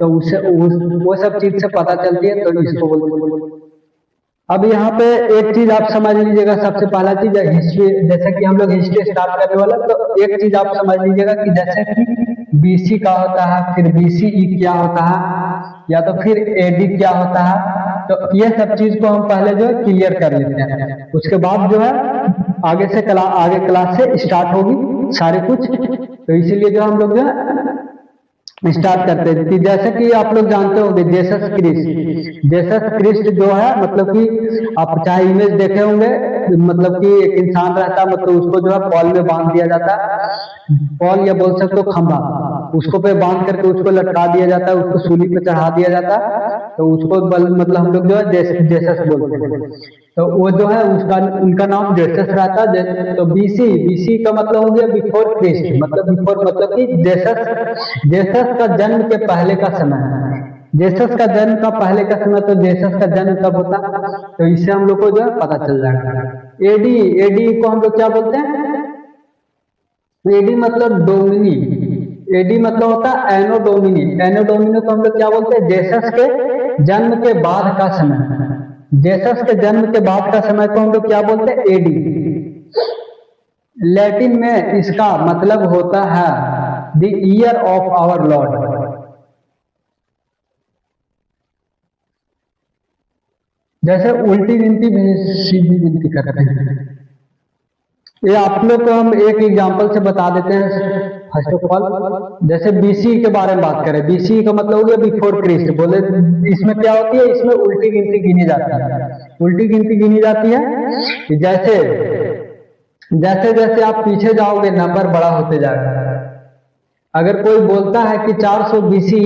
तो उसे वो सब चीज से पता चलती है, तो इसको बोलते हैं। अब यहाँ पे एक चीज आप समझ लीजिएगा, सबसे पहला चीज है हिस्ट्री। जैसे कि हम लोग हिस्ट्री स्टार्ट करने वाला, तो एक चीज आप समझ लीजिएगा कि जैसे कि बीसी का होता है, फिर बीसीई क्या होता है, या तो फिर एडी क्या होता है। तो ये सब चीज को हम पहले जो है क्लियर कर लेते हैं, उसके बाद जो है आगे क्लास से स्टार्ट होगी सारे कुछ। तो इसीलिए जो हम लोग जो है स्टार्ट करते हैं कि जैसे कि आप लोग जानते होंगे जेसस क्रिस्ट। जेसस क्रिस्ट जो है मतलब कि आप चाहे इमेज देखे होंगे, मतलब कि एक इंसान रहता है, मतलब उसको जो है पॉल में बांध दिया जाता है, पॉल या बोल सकते हो खंभा, उसको पे बांध करके उसको लटका दिया जाता है, उसको सूली पे चढ़ा दिया जाता है, तो उसको मतलब हम लोग जो है जेसस बोलते हैं। तो वो जो है उनका नाम जेसस रहता है। तो बीसी का मतलब हो गया बिफोर क्रिस्ट, मतलब बिफोर मतलब कि जेसस का जन्म के पहले का समय। जेसस का जन्म का पहले का समय, तो जेसस का जन्म कब होता, तो इससे हम लोग को जो है पता चल जाएगा। एडी को हम लोग क्या बोलते हैं, एडी मतलब डोमिनी। एडी मतलब होता है एनो डोमिनी। एनो डोमिनी को हम लोग क्या बोलते हैं, जेसस के जन्म के बाद का समय। जेसस के जन्म के बाद का समय को हम लोग क्या बोलते हैं, एडी। लैटिन में इसका मतलब होता है the year of our lord. जैसे उल्टी गिनती भी सीधी गिनती करते हैं। ये आप लोग को हम एक एग्जांपल से बता देते हैं। फर्स्ट ऑफ ऑल जैसे बीसी के बारे में बात करें, बीसी का मतलब हो गया बिफोर क्रिस्ट। बोले इसमें क्या होती है, इसमें उल्टी गिनती गिनी जाती है। उल्टी गिनती गिनी जाती है जैसे जैसे जैसे आप पीछे जाओगे नंबर बड़ा होते जाएगा। अगर कोई बोलता है कि 400 बीसी,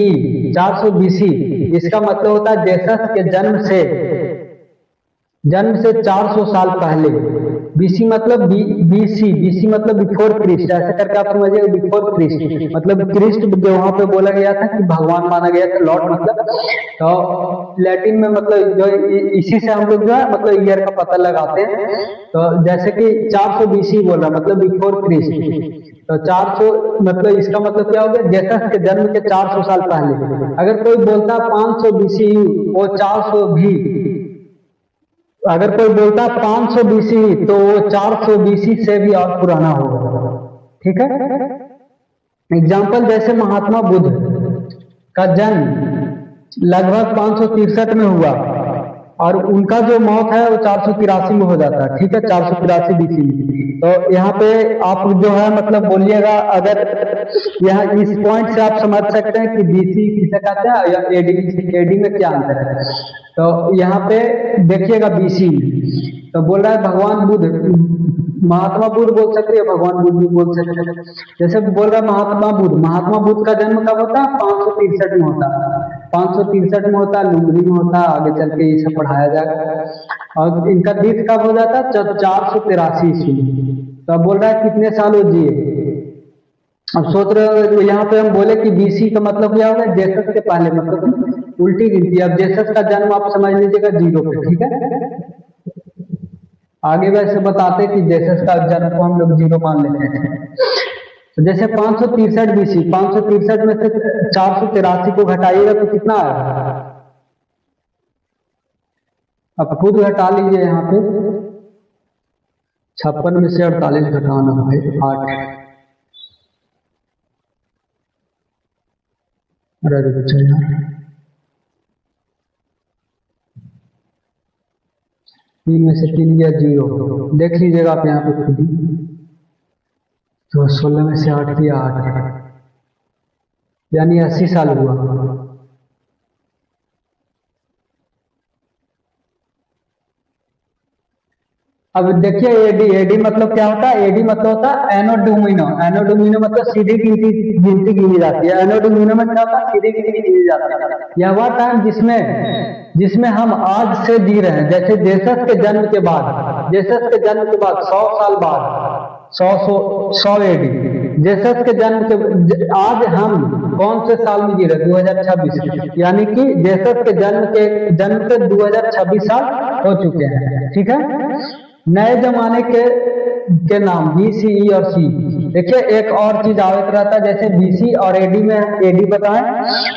400 बीसी, इसका मतलब होता है जेसस के जन्म से 400 साल पहले। बीसी मतलब बीसी मतलब बिफोर क्रिस्ट, ऐसे करके आप समझिए बिफोर क्रिस्ट मतलब क्रिस्ट जो वहां पे बोला गया था कि भगवान माना गया था, लॉर्ड मतलब। तो लैटिन में मतलब जो इसी से हम लोग जो है मतलब ईयर का पता लगाते हैं। तो जैसे कि 400 बीसी बोल रहा मतलब बिफोर क्रिस्ट, तो 400 मतलब इसका मतलब क्या हो गया, जेसस के जन्म के 400 साल पहले। अगर कोई बोलता 500 बीसी, वो 400 भी, अगर कोई बोलता 500 बीसी, तो वो 400 बीसी से भी और पुराना होगा। ठीक है। एग्जाम्पल जैसे महात्मा बुद्ध का जन्म लगभग 563 में हुआ, और उनका जो मौत है वो 483 में हो जाता है। ठीक है, 483 बीसी में। तो यहाँ पे आप जो है मतलब बोलिएगा, अगर यहाँ इस पॉइंट से आप समझ सकते हैं कि बीसी किसे कहते हैं या एडी में क्या अंतर है। तो यहाँ पे देखिएगा बीसी में तो बोल रहा है भगवान बुद्ध, महात्मा बुद्ध बोल सकते हैं, भगवान बुद्ध भी बोल सकते हैं। जैसे बोल रहा है महात्मा बुद्ध का जन्म कब होता है, 563 में होता है। 563 में होता है, लुम्बिनी में होता है, आगे चल के ये सब पढ़ाया जाएगा। और इनका डेथ कब हो जाता है, 483 ईस्वी। तो अब बोल रहा है कितने साल वो जिए। अब सोच रहे हो यहाँ पे हम बोले कि बीसी का मतलब क्या होगा, जेसस के पहले, मतलब उल्टी गिनती। अब जेसस का जन्म आप समझ लीजिएगा 0 पे। ठीक है, आगे वैसे बताते कि जेसस का जन्म को हम लोग 0 मान लेते हैं। तो जैसे 563 बीसी, 563 में से 483 को घटाइएगा तो कितना आएगा, अब खुद घटा लीजिए। यहाँ पे 56 में से 48 घटाना भाई 8। अरे बच्चा यार, 3 में से 3 गया 0, देख लीजिएगा आप यहाँ पे खुद ही। तो 16 में से 8 किया 8, यानी 80 साल हुआ। अब देखिए एडी मतलब क्या होता है, एडी मतलब होता है एनो डोमिनो। एनो डोमिनो मतलब सीधी गिनती गिनी जाती है। एनो डोमिनो में क्या होता है, सीधी गिनती गिनी जाती है। यह वह टाइम जिसमें हम आज से जी रहे हैं। जैसे जेसस के जन्म के बाद 100 साल बाद 100 एडी, जेसस के जन्म के आज हम कौन से साल में जी रहे, 2026, यानी कि जेसस के जन्म के 2026 साल हो चुके हैं। ठीक है, नए जमाने के के नाम बी, सी, ई और सी। देखिए एक और चीज आवत रहता है, जैसे बीसी और एडी में एडी बताएं,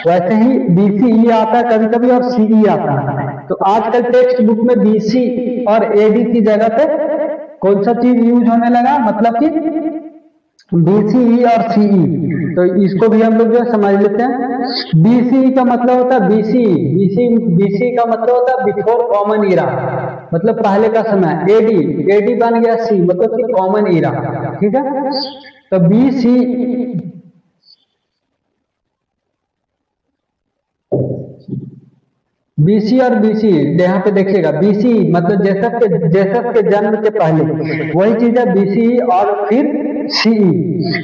वैसे ही बीसीई आता है कभी कभी और सीई आता है। तो आजकल टेक्स्ट बुक में बीसी और एडी की जगह पे कौन सा चीज यूज होने लगा, मतलब कि बीसीई और सीई। तो इसको भी हम लोग जो है समझ लेते हैं। बीसीई का मतलब होता है बीसी का मतलब होता है बिफोर कॉमन ईरा, मतलब पहले का समय। एडी बन गया सी, मतलब कि कॉमन ईरा। ठीक है, तो बीसी और बीसी यहाँ पे देखिएगा, बीसी मतलब जेसस के जन्म के पहले, वही चीज है बीसी और फिर सीई।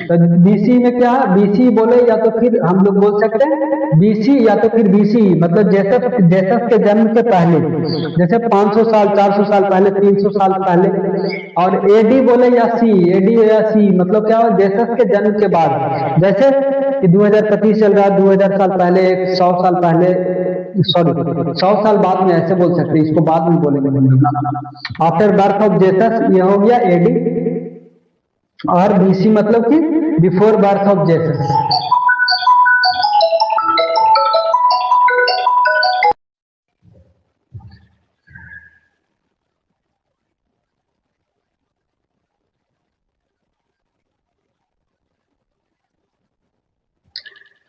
तो बीसी में क्या है, बीसी बोले या तो फिर हम लोग बोल सकते हैं बीसी या तो फिर बीसी, मतलब जेसस के जन्म के पहले, जैसे 500 साल, 400 साल पहले, 300 साल पहले। और एडी बोले या सी, एडी या सी मतलब क्या हो, जेसस के जन्म के बाद। जैसे कि 2025 चल रहा है, 2000 साल पहले, 100 साल पहले, सॉरी 100 साल बाद में, ऐसे बोल सकते हैं, इसको बाद में बोलेंगे हम लोग। आफ्टर बर्थ ऑफ जेसस, ये हो गया एडी। और बीसी मतलब कि बिफोर बर्थ ऑफ जेसस।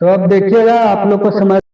तो अब देखिएगा आप लोग को समझ